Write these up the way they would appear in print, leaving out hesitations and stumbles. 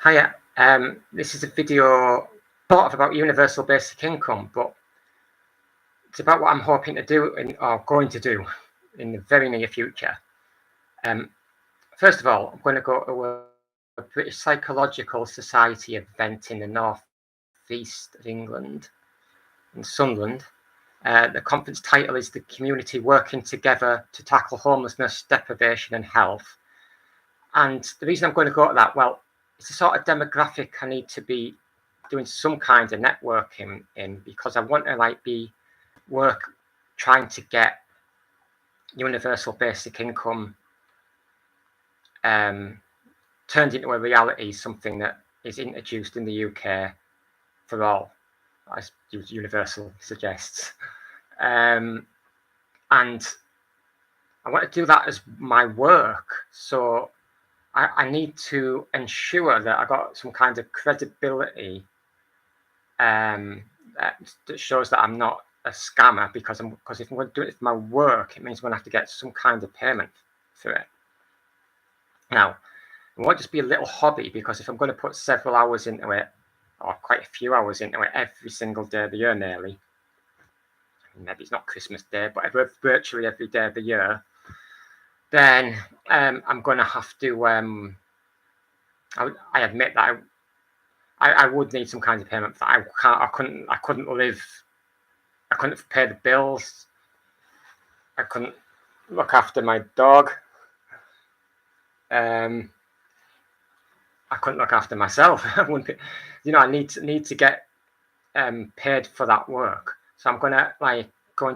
Hiya. This is a video sort of about universal basic income, but it's about what I'm hoping to do or going to do in the very near future. Um, First of all, I'm going to go to a British Psychological Society event in the northeast of England, in Sunderland. The conference title is "The Community Working Together to Tackle Homelessness, Deprivation and Health." And the reason I'm going to go to that, well, it's a sort of demographic I need to be doing some kind of networking in, because I want to work trying to get universal basic income turned into a reality, something that is introduced in the UK for all, as universal suggests. And I want to do that as my work. So I need to ensure that I got some kind of credibility that shows that I'm not a scammer, because if I'm going to do it for my work, it means I'm going to have to get some kind of payment for it. Now, it won't just be a little hobby, because if I'm going to put several hours into it, or quite a few hours into it every single day of the year nearly, maybe it's not Christmas Day, but virtually every day of the year, then I'm going to have to, I admit that I would need some kind of payment for that. I couldn't live, I couldn't pay the bills, I couldn't look after my dog, I couldn't look after myself. I wouldn't be, I need to get paid for that work. So I'm going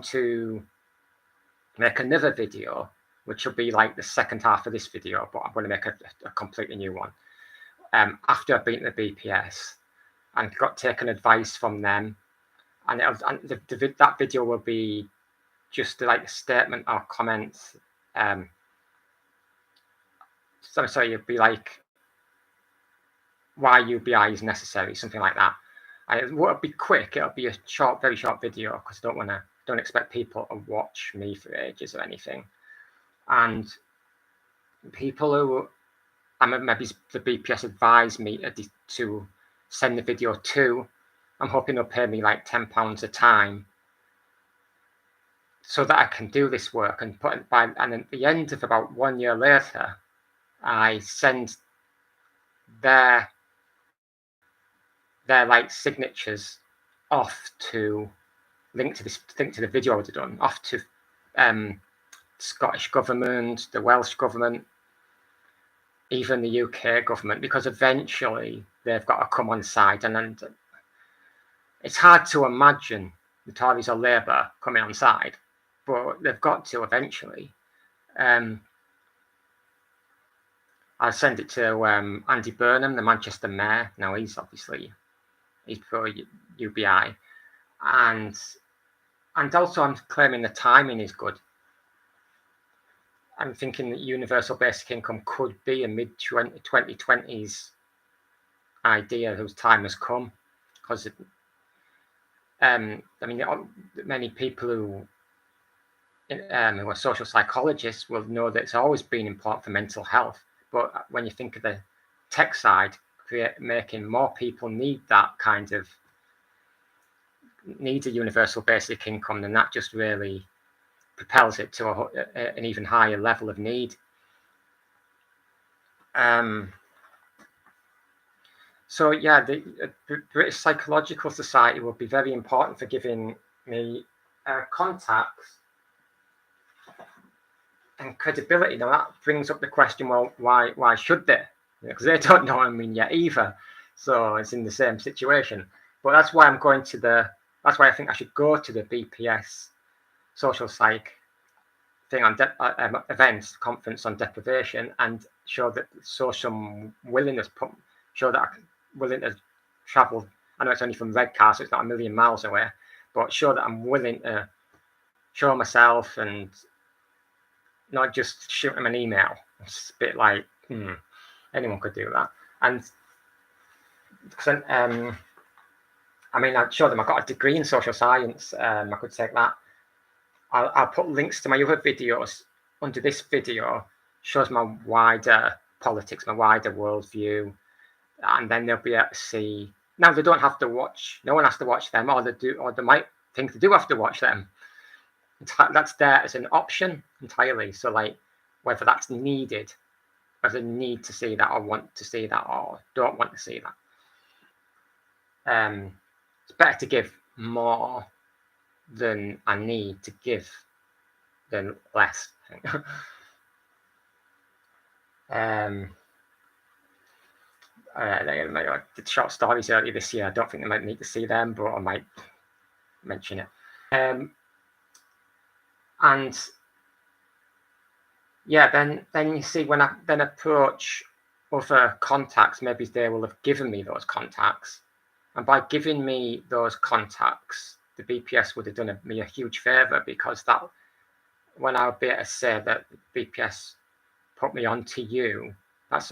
to make another video, which will be like the second half of this video, but I'm going to make a completely new one. After I've been to the BPS and got taken advice from them, and that video will be just like a statement or comments. So you'll be like, why UBI is necessary, something like that. It won't be quick. It'll be a very short video, because I don't expect people to watch me for ages or anything. And people who maybe the BPS advised me to send the video to, I'm hoping they'll pay me like £10 a time, so that I can do this work. And at the end of about 1 year later, I send their like signatures off to link to the video I would have done, off to Scottish government, the Welsh government, even the UK government, because eventually they've got to come on side. And it's hard to imagine the Tories or Labour coming on side, but they've got to eventually. I'll send it to Andy Burnham, the Manchester mayor. Now he's pro UBI, and also I'm claiming the timing is good. I'm thinking that universal basic income could be a mid-2020s idea whose time has come, because many people who are social psychologists will know that it's always been important for mental health. But when you think of the tech side, making more people need a universal basic income, then that just really propels it to an even higher level of need. So yeah, the British Psychological Society will be very important for giving me contacts and credibility. Now that brings up the question: well, why should they? Because they don't know I mean yet either. So it's in the same situation. But that's why I'm going to that's why I think I should go to the BPS social psych thing on events, conference on deprivation, and show some willingness, show that I'm willing to travel. I know it's only from Redcar, so it's not a million miles away, but show that I'm willing to show myself and not just shoot them an email. It's a bit like, anyone could do that. And I'd show them I've got a degree in social science. I could take that. I'll put links to my other videos under this video. Shows my wider politics, my wider worldview, and then they'll be able to see. Now they don't have to watch. No one has to watch them, or they do, or they might think they do have to watch them. That's there as an option entirely. So like whether that's needed, whether need to see that or want to see that or don't want to see that. It's better to give more than I need to give than less. I did short stories earlier this year. I don't think they might need to see them, but I might mention it. And yeah, then you see when I then approach other contacts, maybe they will have given me those contacts, and by giving me those contacts, the BPS would have done me a huge favor, because that when I would be able to say that BPS put me on to you, that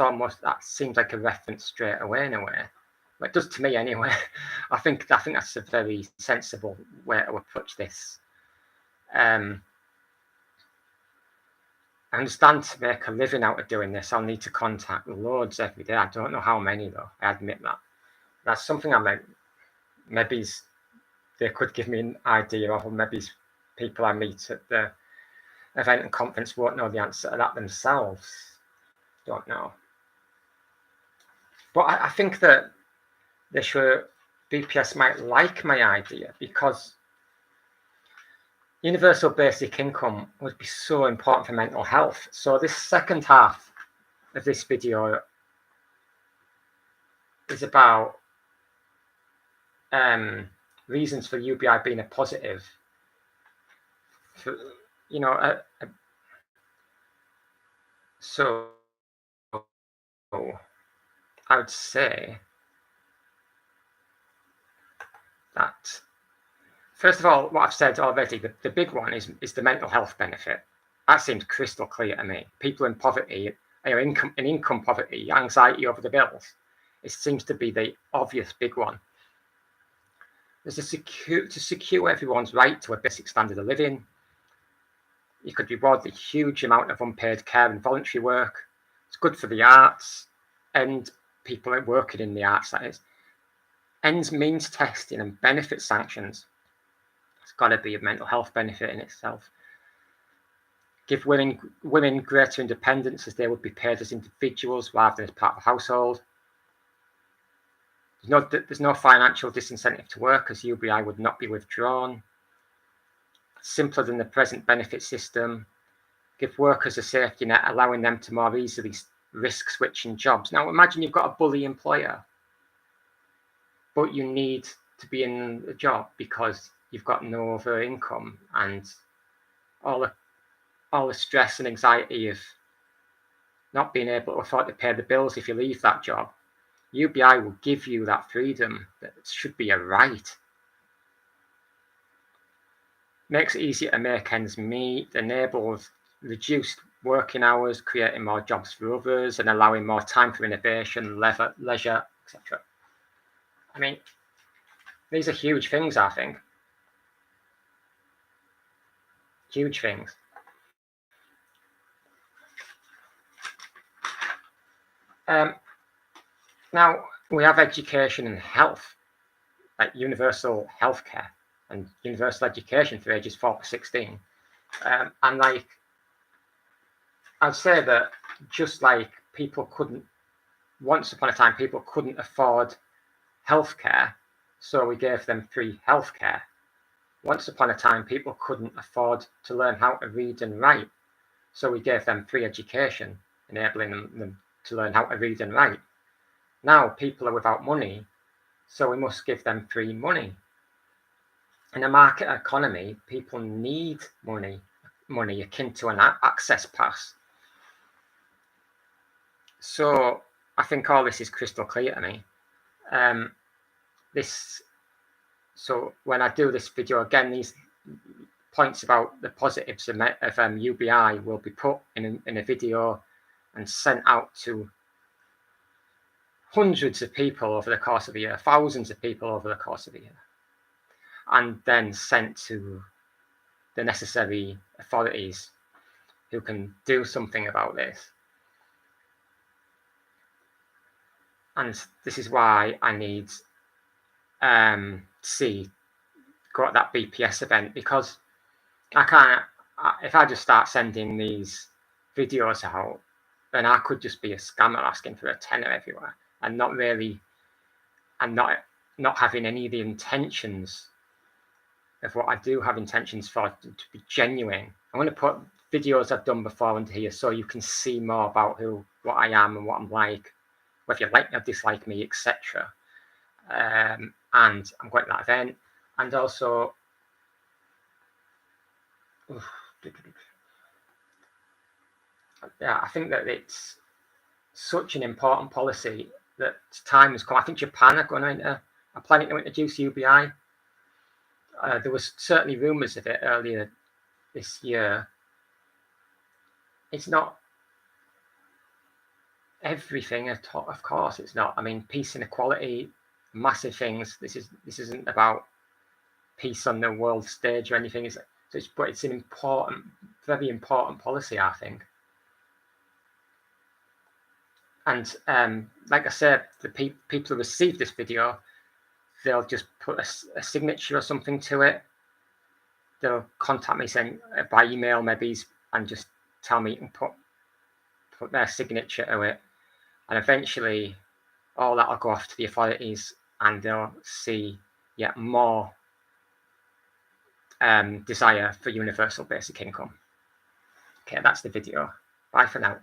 seems like a reference straight away in a way. Well, it does to me anyway. I think that's a very sensible way to approach this. I understand to make a living out of doing this, I'll need to contact loads every day. I don't know how many though. I admit that. That's something I meant. Maybe they could give me an idea of, or maybe people I meet at the event and conference won't know the answer to that themselves. Don't know. But I think that BPS might like my idea, because universal basic income would be so important for mental health. So this second half of this video is about reasons for UBI being a positive. So I would say that, first of all, what I've said already, the big one is the mental health benefit. That seems crystal clear to me. People in poverty, income poverty, anxiety over the bills, it seems to be the obvious big one. There's to secure everyone's right to a basic standard of living. You could reward the huge amount of unpaid care and voluntary work. It's good for the arts and people working in the arts, that is. Ends means testing and benefit sanctions. It's got to be a mental health benefit in itself. Give women greater independence, as they would be paid as individuals rather than as part of a household. There's no financial disincentive to work, as UBI would not be withdrawn. Simpler than the present benefit system. Give workers a safety net, allowing them to more easily risk switching jobs. Now imagine you've got a bully employer, but you need to be in a job because you've got no other income, and all the stress and anxiety of not being able to afford to pay the bills if you leave that job. UBI will give you that freedom. That should be a right. Makes it easier to make ends meet, enables reduced working hours, creating more jobs for others, and allowing more time for innovation, leisure, etc. I mean, these are huge things, I think. Huge things. Now, we have education and health, like universal healthcare and universal education for ages 4 to 16. And like, I'd say that just like once upon a time, people couldn't afford healthcare, so we gave them free healthcare. Once upon a time, people couldn't afford to learn how to read and write, so we gave them free education, enabling them to learn how to read and write. Now people are without money, so we must give them free money. In a market economy, people need money akin to an access pass. So I think all this is crystal clear to me. So when I do this video again, these points about the positives of UBI will be put in a video and sent out to hundreds of people over the course of a year, thousands of people over the course of a year, and then sent to the necessary authorities who can do something about this. And this is why I need C go at that BPS event, because I can't. If I just start sending these videos out, then I could just be a scammer asking for a tenner everywhere, and not really, and not having any of the intentions of what I do have intentions for to be genuine. I'm going to put videos I've done before under here so you can see more about what I am and what I'm like, whether you like me or dislike me, etc. And I'm going to that event, and also yeah, I think that it's such an important policy that time has come. I think Japan are planning to introduce UBI. There was certainly rumours of it earlier this year. It's not everything, of course. It's not. I mean, peace and equality, massive things. This isn't about peace on the world stage or anything. But it's an important, very important policy, I think. And like I said, the people who receive this video, they'll just put a signature or something to it. They'll contact me saying by email maybe, and just tell me and put their signature to it, and eventually all that will go off to the authorities, and they'll see yet more desire for universal basic income. Okay, that's the video. Bye for now.